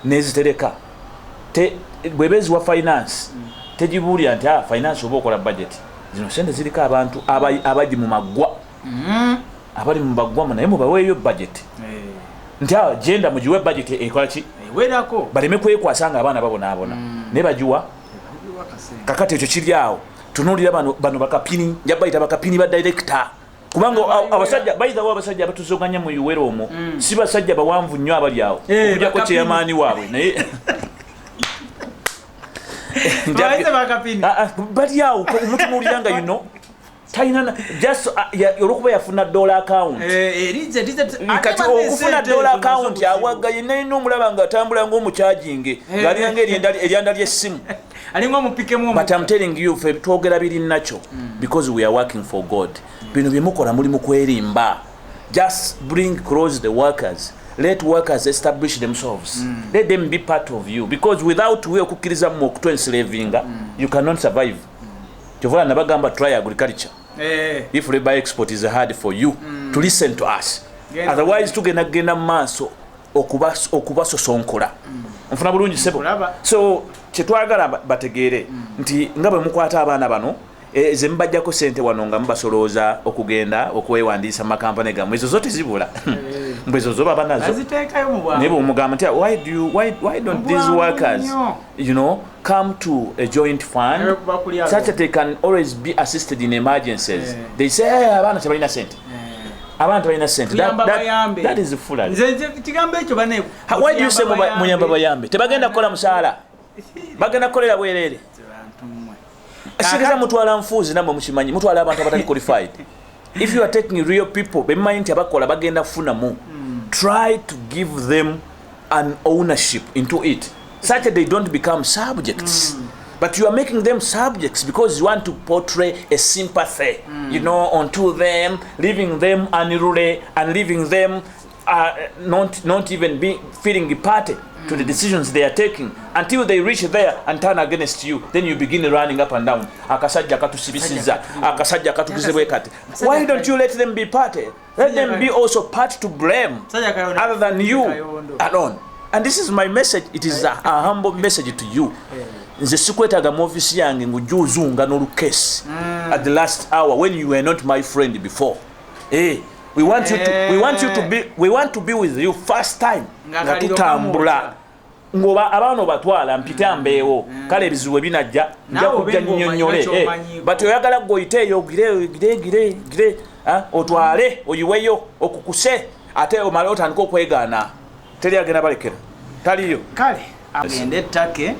nezitereka bwebeezi wa finance tegibuulira nti finance oba okola budget zino sente ziriko abantu abali mu maggwa naye mubaweeyo budget nti genda mugiwe budget ekola ki baleme kwekwasa nga abaana babonaabona naye bagiwa kakati ekyo kiri awo tunuulira bano bakapini njabayita bakapini ba director kubanga abasajja bayizawo abasajja abatuzoganya mu Yoweri omwo si basajja bawanvu nnyo abali awo okujjako kyeyamaani waabwe naye bali awo omutunuulira nga talina just olwokuba yafuna dollar account kati okufuna dollar account awagaye nalina omulaba nga atambula ng'omukyajinge ng'alina ng'eryanda ly'essimu but I'm telling you fe twogera biri nakyo because we are working for God bino byemukola muli mu kwerimba just bring close the workers let workers establish themselves let them be part of you because without we okukkiriza mu okutwenslavinga you cannot survive kyovola nabagamba try agriculture if labor export is hard for you to listen to us otherwise tugenda mu maaso okubasosonkola nfuna bulungi sebo so kyetwagala bategeere nti nga bwe mukwata abaana bano ze mbajjako sente wano nga mubasolooza okugenda okwewandiisa mu makampani gammwe ezo zote zibula mbwe ezo zoba banazo naye bwomugamba nti why don't these workers come to a joint fund such that they can always be assisted in emergencies they say abaana tebalina sente abantu balina sente that is foolery why do you say muyamba bayambe tebagenda kukola musaala bagenda kukolera bwereere sigeza mutwala nfuuzi namwe mukimanyi mutwala abantu abatali qualified if you are taking real people bemanyi nti abakola bagenda kufunamu try to give them an ownership into it such that they don't become subjects but you are making them subjects because you want to portray a sympathy onto them, leaving them unruly and leaving them not even be feeling party to the decisions they are taking until they reach there and turn against you. Then you begin running up and down. Akasajja katusibisiza, akasajja katugizebwe kati. Why don't you let them be party? Let them be also part to blame other than you alone. And this is my message. It is a humble message to you. Nze sikwetaga mu office yange ngujuzunga n'olukesi at the last hour when you were not my friend before. We want to be with you first time nga tutambula ngoba abaana batwala mpita mbeewo kale ebizibu binajja nja kujja nnyonnyole but oyagala goyiteeyo gire otwale oyiweyo okukuse ate omala otandika okwegaana teri agenda balekera taliyo kale agende ettake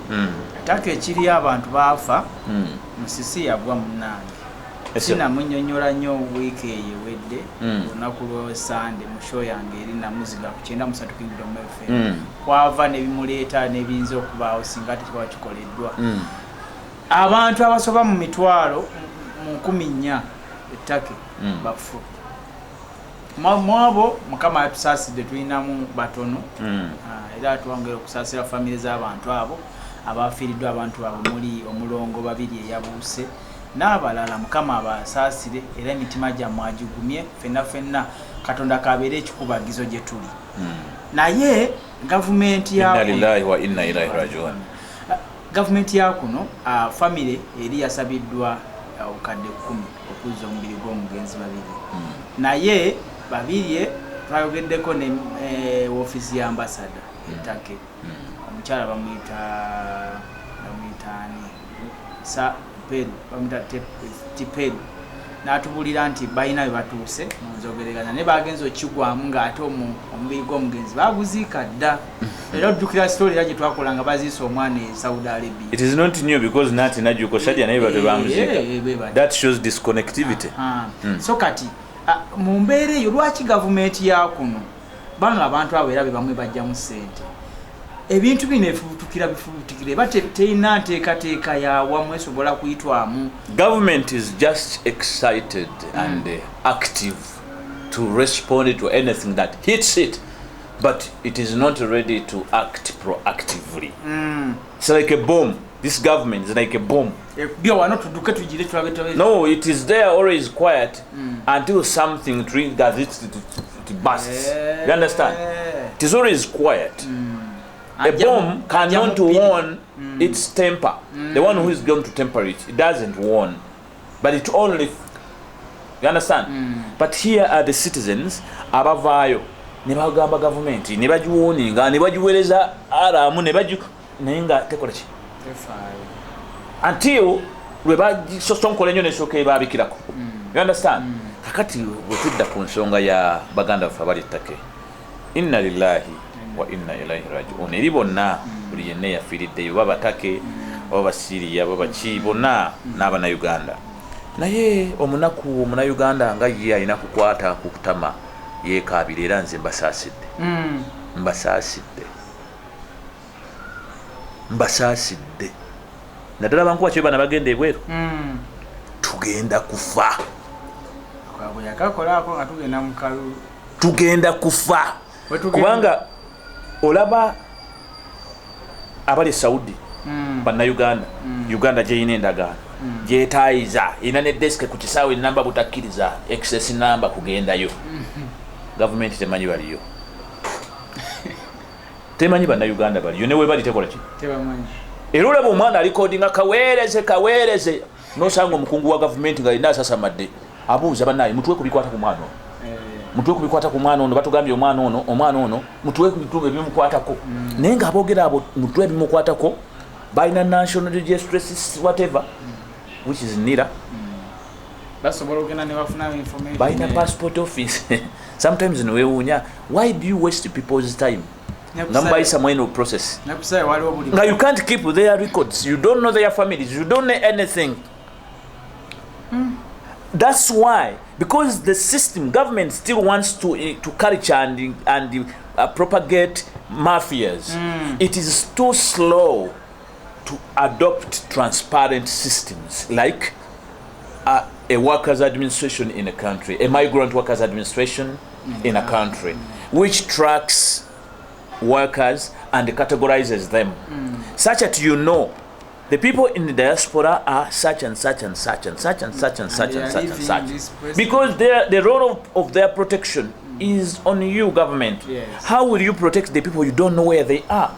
ekiri abantu baafa musisi yagwa munange sina munyonyola nnyo wiiki eyewedde olunaku lw'Sande mu show yange eri namuziga ku 93 Kingdom FM kwava nebimuleeta nebiyinza okubaawo singa tekiba kikoleddwa abantu abasoba mu mitwalo mu 14 ettake bafu mwabo mukama yatusaasidde tulinamu batono era twongera okusaasira famire z'abantu abo abafiiriddwa abantu abo muli omulongo babiri eyabuuse n'abalala mukama abasaasire era emitima gyammwe agigumye fenna katonda kabeere ekikubagizo gye tuli naye gavumenti gavumenti yakuno famire eri yasabiddwa obukadde 10 okuzza omubiri gw'omugenzi babiri naye babiri twayogeddeko ne ofiisi ya ambasada ettake omukyala bamuyitaani sa peru bamuyita tiperu n'atubulira nti balina bye batuuse munzogeragana ne bagenza okigwamu ng'ate omubiri gw'omugenzi baguziika dda era oddukira story era gye twakola nga baziisa omwana e Saudi Arabia. It is not new because nati najuko shadia naye bado bamuziika. That shows disconnectivity. So kati mu mbeera eyo lwaki gavumenti yakuno bano abantu abo era be bamwe bajjamu ssente ebintu bino efubutukira era terina nteekateeka yawamu esobola kuyitwamu. Government is just excited and active to respond to anything that hits it, but it is not ready to act proactively. It's like a bomb. This government is like a bomb. No, it is there always quiet until something triggers it to bursts. You understand? It is always quiet. A bomb cannot warn its temper. The one who is going to temper it, it doesn't warn. But it only... You understand? But here are the citizens, abavayo, nebagamba government, nebajuwoninga, nebajuweleza aramu, nenga tekolechi. Until sosonkola nnyo nesooka ebabikirako. You understand? Kakati bwetudda ku nsonga ya baganda baffe abali ettake, inna lillahi wa inna ilaihi raji'un. Eri bonna buli yenna yafiiriddeyo baba batake oba basiriya baba ki bonna n'abannayuganda. Naye omunaku omunnayuganda nga ye alina kukwata ku kutama yeekaabira era nze mbasaasidde naddala bankuba kyo bana bagenda ebweru tugenda kufa tugenda kufa kubanga olaba abali Saudi bannayuganda Uganda gyeyina endagaano gyetaayiza ina ne desk ku kisaawe namba butakkiriza excess number kugendayo gavumenti temanyi baliyo temanyi bannayuganda baliyo ne we bali tekola ki tebamanyi era olaba omwana alikodinga kaweereze nosanga omukungu wa gavumenti nga alina asasamadde abuuza bannaye mutuwe kubikwata ku mwana ono batugambye omwana ono mutuwe ku ebimukwatako naye nga aboogera abo mutuwe ebimukwatako balina national register whatever which is NIRA basobola okugenda ne bafuna information balina passport office sometimes newewuunya why do you waste people's time Nambaisa mweno process. Now you can't keep their records. You don't know their families. You don't know anything. That's why, because the system, government still wants to culture and propagate mafias. It is too slow to adopt transparent systems like a workers' administration in a country, a migrant workers' administration in a country, which tracks workers and categorizes them such that you know the people in the diaspora are such and such and such and such and such and such and such and such, because the role of their protection is on you, government. How will you protect the people you don't know where they are?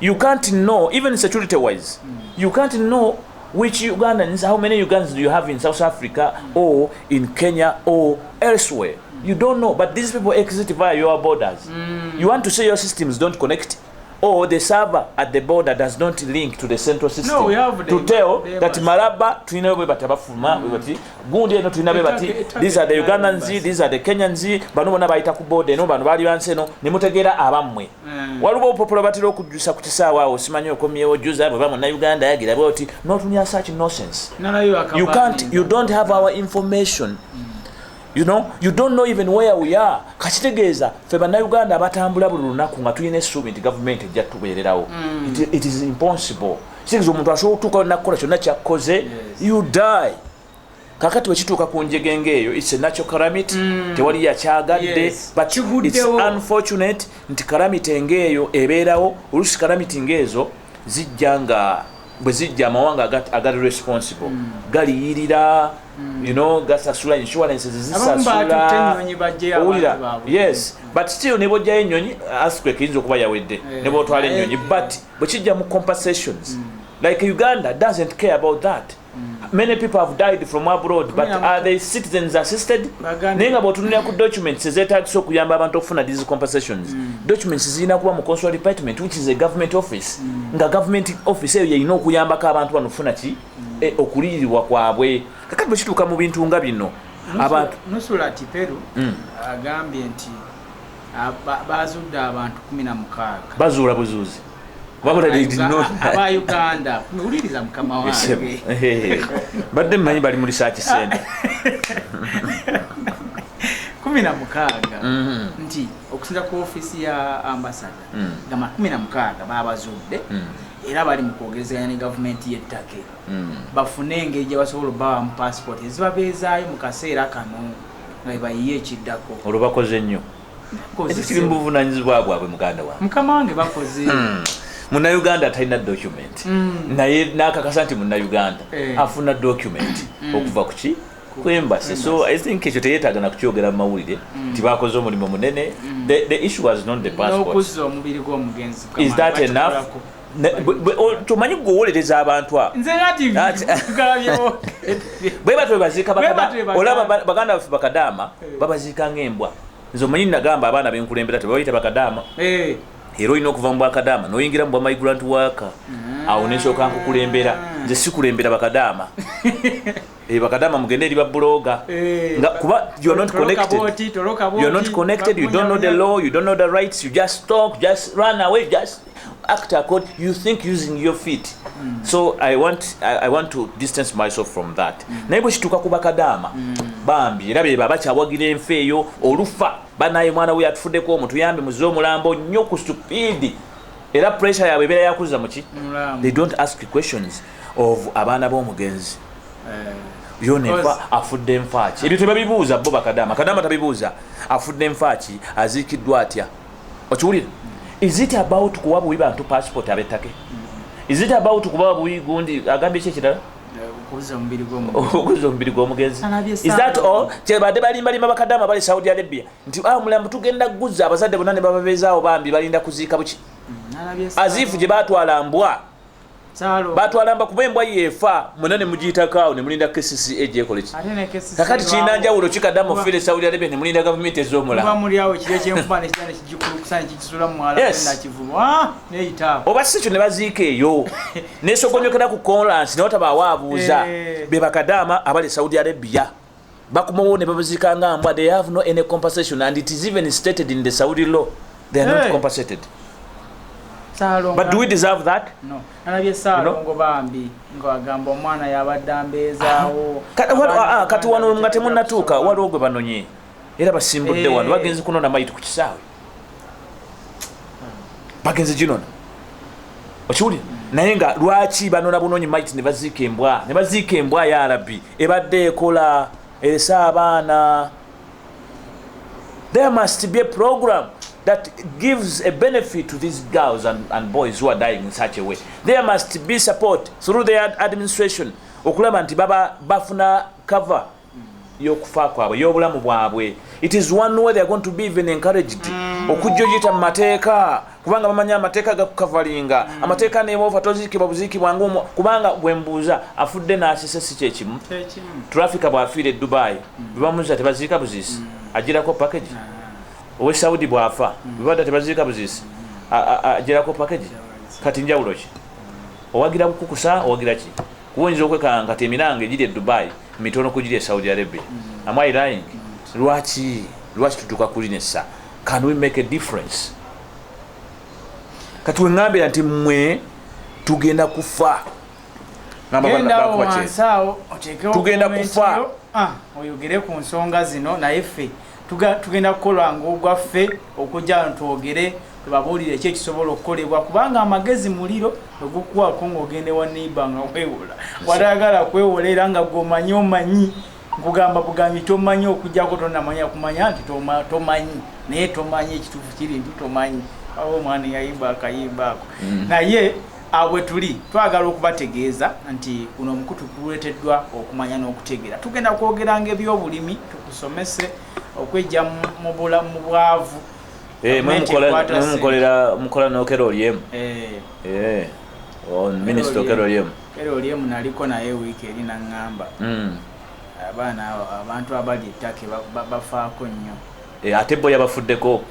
You can't know, even security wise, you can't know which Ugandans, how many Ugandans do you have in South Africa or in Kenya or elsewhere. You don't know, but these people exit via your borders. You want to say your systems don't connect, or the server at the border does not link to the central system. No, we have to tell that Maraba, these are the Ugandans, these are the Kenyans, Banubana Baitakubo, the Noban Valianseno, Nemutegera Abamwe. Walubo Populabatiro could use Sakutisawa or Simanyo Komio, Juza, Bamana Uganda, Gilaboti, not near such nonsense. You can't, you don't have our information. You know, you don't know even where we are. Kachitegeeza fe bannayuganda batambula buli lunaku nga tulina essuubi nti gavumenti ejja tubeererawo. It is impossible. Kitegeeza omuntu asobola okutuuka nakukola kyonna kyakkoze, you die. kakati wekituuka ku njegenge eyo it's a natural calamity tewali yakyagadde but it's unfortunate nti calamity ngeeyo ebeerawo oluusi calamity ngeezo zijja nga bwe zijja amawanga agali responsible galiyirira you know gasasula insurances zisasula yes but still ne bojjayo ennyonyi earthquake yinza okuba yawedde ne bootwala ennyonyi but bwe kijja mu compensations like Uganda doesn't care about that. Many people have died from abroad, but are they citizens assisted? Nenga botunira ku documents ezetagisa okuyamba abantu okufuna these compensations. Documents zirina kuba mu consular department, which is a government office. Nga government office eyo yeyina okuyambako abantu bano okufuna ki okuliyirirwa kwabwe. Kakati bwe kituuka mu bintu nga bino abantu Nusula Tiperu agambye nti bazudde abantu 16 bazuula buzuuzi aba Uganda uliriza mukama wange badde mmanyi bali mu research center 16 nti okusinza ku office ya ambassador gama 16 babazudde era bali mu kwogerezanya ne government y'ettake bafune engeri gye basobola bawa mu passport ezibabeezaayo mu kaseera kano nga bayiye ekiddako olwo bakoze nnyo ekiri mu buvunaanyizibwa bwabwe muganda wange mukama wange bakoze Munnayuganda talina document naye nakakasa nti Munnayuganda afuna document okuva kuki ku embassy. So I think ekyo teyeetaaga na kukyogera mu mawulire nti bakoze omulimu munene. The issue was not the passport. Is that enough? Tumanyi kuwolereza abantu bwe batwe baziika olaba baganda baffe bakadaama babaziika ng'embwa. Nze omanyi nagamba abaana b'enkulembera tebabayita bakadaama era olina okuva mu bwakadaama n'oyingira mu bwa migrant worker awo nesooka nkukulembera. Nze sikulembera bakadaama bakadaama mugende eri babuloga nga kuba you're not connected, you don't know the law, you don't know the rights, you just talk, just run away, just act according, you think using your feet. So I want to distance myself from that. Naye bwe kituuka ku bakadaama bambi era be bakyawagira enfe eyo olufa banaye mwana we yatufuddeko omutuyambe muze omulambo nnyo ku stupid era pressure yaabwe ebeera yakuza muki. They don't ask questions of abaana b'omugenzi yonefa afudde enfaaki ebyo tebabibuuza bo bakadaama tabibuuza afudde enfaaki aziikiddwa atya okiwulira. Is it about kuwa buwi bantu passport abettake? Is it about kuba buwi gundi agambye ki ekirala okuza omubiri gw'omugenzi? Is that all? Kyebadde balimbalima bakadaama bali Saudi Arabia nti mulambo tugenda kuguza abazadde bonna ne bababeezaawo bambi balinda kuziika buki aziifu gye baatwala mbwa batwala mba kuba embwa yeefa mwena ne mugiyitako ne mulinda KCCA gyekole ki kakati kirina njawulo kikaddamu offiire Saudi Arabia ne mulinda gavumenti ez'omulamu oba si kyo ne baziika eyo nesogonyokera ku conference n'otabaawo abuuza be bakadaama abali Saudi Arabia bakumawo ne babaziika nga mbwa. They have no any compensation and it is even stated in the Saudi law they are not compensated. But do we deserve that? No. Nalabye Saalongo bambi ng'agamba omwana yabadde ambeezaawo. Kati wano nga temunnatuuka waliwo gwe banonye era basimbudde wano bagenzi kunona mayiti ku kisaawe bagenzi ginona okiwulira naye nga lwaki banona bunonyi mayiti ne baziika embwa ya Arabi ebadde ekola esa abaana. There must be a program that gives a benefit to these girls and boys who are dying in such a way. There must be support through the administration okulaba nti bafuna cover y'okufa kwabwe y'obulamu bwabwe. It is one way they are going to be even encouraged okujja ogiyita mu mateeka kubanga bamanya amateeka gakukavalinga amateeka neemofa toziikibwa buziikibwa ngumu kubanga bwembuuza afudde n'asise si kyekimu. Traffica bw'afiire Dubai bebamuziza tebaziika buziisi agirako package. Owe Saudi bwafa bibadde tebaziika buziisi agirako package. Kati njawulo ki owagira kukusa owagira ki kuwonyeza okwekanga kati emiranga egiri e Dubai mitono kugiri e Saudi Arabia. Am I lying? Lwaki tutuuka kulinesa? Can we make a difference? Kati wengambira nti mmwe tugenda kufa tugenda kufa oyogere ku nsonga zino naye ffe tugenda kukola ng'ogwaffe okujja twogere tubabuulire ki ekisobola okukolebwa kubanga amagezi muliro ogukuwako ng'ogende wa neighbor nga weewola watayagala kwewola era nga omanyi nkugamba bugambi tomanyi okujjako tonamanya kumanya nti tomanyi naye tomanyi ekituufu kiri nti tomanyi awo omwana yayimba akayimba ako naye abwe tuli twagala okubategeeza nti guno omukutu guleeteddwa okumanya n'okutegeera tugenda kwogeranga ebyobulimi tukusomese okwejja mu bwavu mukola n'okero olyemu minisita okero olyemu naliko naye wiiki eri naŋŋamba abaana abantu abali ettaka bafaako nnyo ate bo yabafuddeko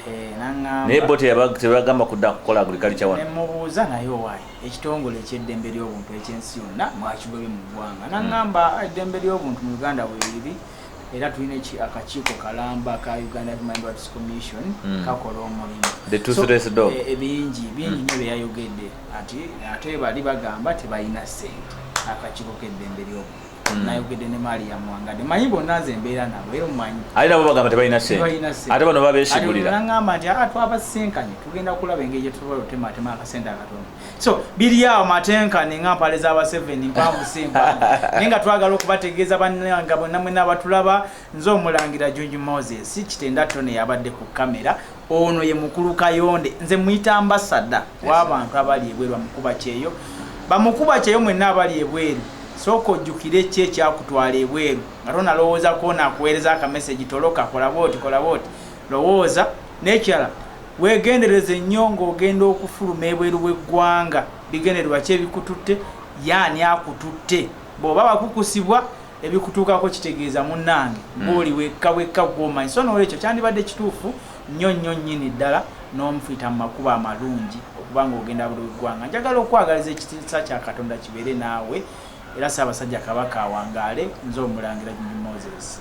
naye bo tebagamba kudda kukola agriculture wano nemubuuza naye owaayi ekitongole eky'eddembe ly'obuntu ekyensi yonna mwakigobye mu ggwanga naŋŋamba eddembe ly'obuntu mu Uganda weeriri era tulina akakiiko kalamba ka Uganda Human Rights Commission kakola omulimu bingi nnyo byeyayogedde ate bali bagamba tebalina ssente akakiiko k'eddembe ly'obuntu nayogedde ne Maria Mwangade manyi bonna nze mbeera nabo era omumanyi ali nabo bagamba tebalina ssente ate bano babeesigulira naŋŋamba nti twabasinkanye tugenda kulaba engeri gye tusobola okutematema akasente akatono so biri awo matenkane nga mpale z'aba7 mpanvu simpanga naye nga twagala okubategeeza bannanga bonna mwena abatulaba nze omulangira George Moses kitenda ttone yabadde ku kamera ono ye mukulu Kayonde nze muyita ambasada w'abantu abali ebweru bamukuba Kyeeyo bamukuba Kyeeyo mwenna abali ebweru soko ojjukire ki ekyakutwala ebweru nga tonalowooza koona akuweereza akameseji toloka kola bwoti lowooza n'ekirala weegendereze nnyo ng'ogenda okufuluma ebweru w'eggwanga bigendererwa ki ebikututte yaani akututte bw'oba bakukusibwa ebikutuukako kitegeeza munnange ng'oli wekka gw'omanyi so n'olwekyo kyandibadde kituufu nnyo nnyini ddala n'omufuyita mu makubo amalungi okuba ng'ogenda buli w'eggwanga njagala okwagaliza ekitiisa kya Katonda kibeere naawe era Ssaabasajja Kabaka awangaale nze omulangira Moses.